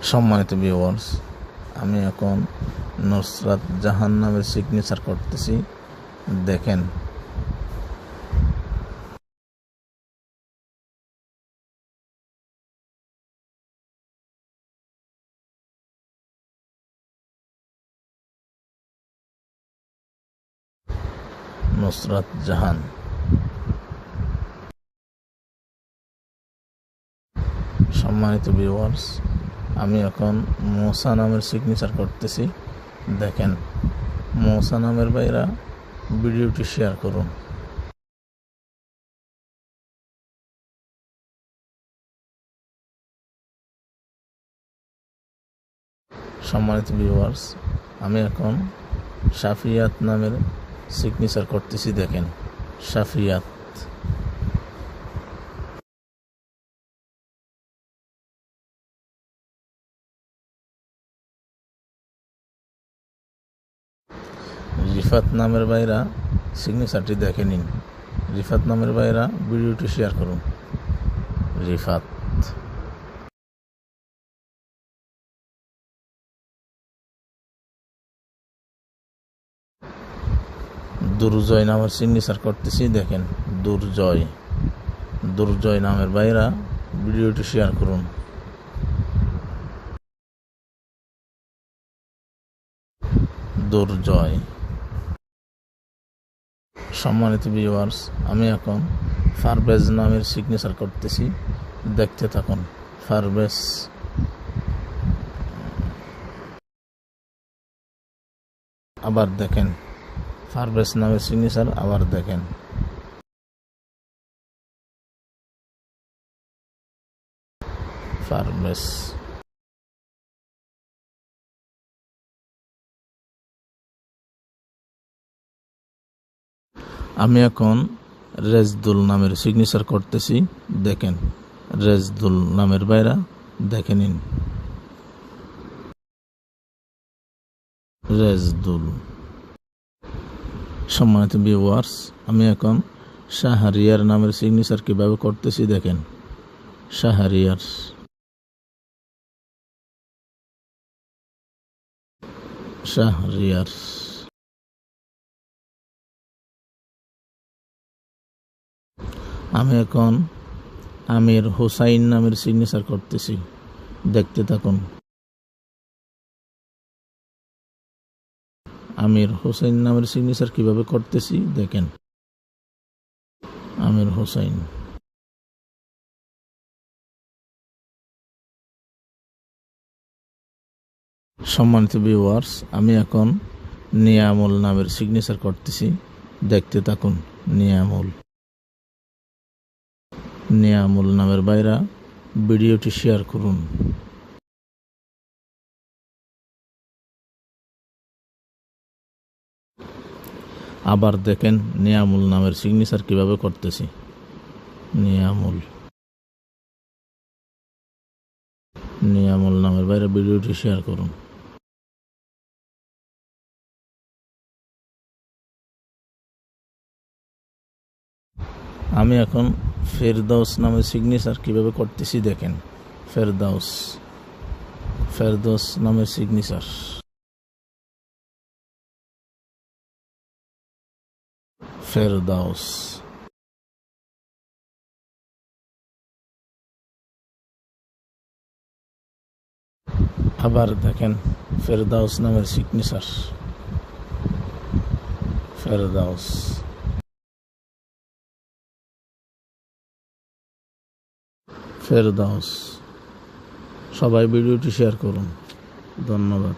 সম্মানিত ভিউয়ার্স, আমি এখন নুসরাত জাহান নামের সিগনেচার করতেছি, দেখেন। নুসরাত জাহান। সম্মানিত ভিউয়ার্স, আমি এখন মৌসা নামের সিগনেচার করতেছি, দেখেন। মৌসা নামের ভাইরা ভিডিওটি শেয়ার করুন। সম্মানিত ভিউয়ার্স, আমি এখন শাফিয়াত নামের সিগনেচার করতেছি, দেখেন। শাফিয়াত। রিফাত নামের ভাইরা সিগনেচারটি দেখে নিন। রিফাত নামের ভাইরা ভিডিওটি শেয়ার করুন। রিফাত। দুর্জয় নামের সিগনেচার করতেছি, দেখেন। দুর্জয়। দুর্জয় নামের ভাইরা ভিডিওটি শেয়ার করুন। দুর্জয়। সম্মানিত ভিউয়ার্স, আমি এখন পারভেজ নামের সিগনেচার করতেছি, দেখতে থাকুন। পারভেজ। আবার দেখেন, পারভেজ নামের সিগনেচার আবার দেখেন। পারভেজ। আমি এখন রেজদুল নামের সিগনেচার করতেছি, দেখেন। রেজদুল নামের ভাইরা দেখে নিন। রেজদুল। সম্মানিত ভিউয়ার্স, আমি এখন শাহরিয়ার নামের সিগনেচার কিভাবে করতেছি, দেখেন। শাহরিয়ার। শাহরিয়ার। আমি এখন আমির হোসাইন নামের সিগনেচার করতেছি, দেখতে থাকুন। আমির হোসাইন নামের সিগনেচার কিভাবে করতেছি, দেখেন। আমির হোসাইন। সম্মানিত ভিউয়ার্স, আমি এখন নিয়ামুল নামের সিগনেচার করতেছি, দেখতে থাকুন। নিয়ামুল। নিয়ামুল নামের ভাইরা ভিডিওটি শেয়ার করুন। আবার দেখেন নিয়ামুল নামের সিগনেচার কিভাবে করতেছি। নিয়ামুল। নিয়ামুল নামের ভাইরা ভিডিওটি শেয়ার করুন। আমি এখন ফেরদাউস নামের সিগনেচার কিভাবে করতেছি, দেখেন। ফেরদাউস। ফেরদাউস নামের সিগনেচার। ফেরদাউস। আবার দেখেন ফেরদাউস নামের সিগনেচার। ফেরদাউস। ফেরদাউস। সবাই ভিডিওটি শেয়ার করুন। ধন্যবাদ।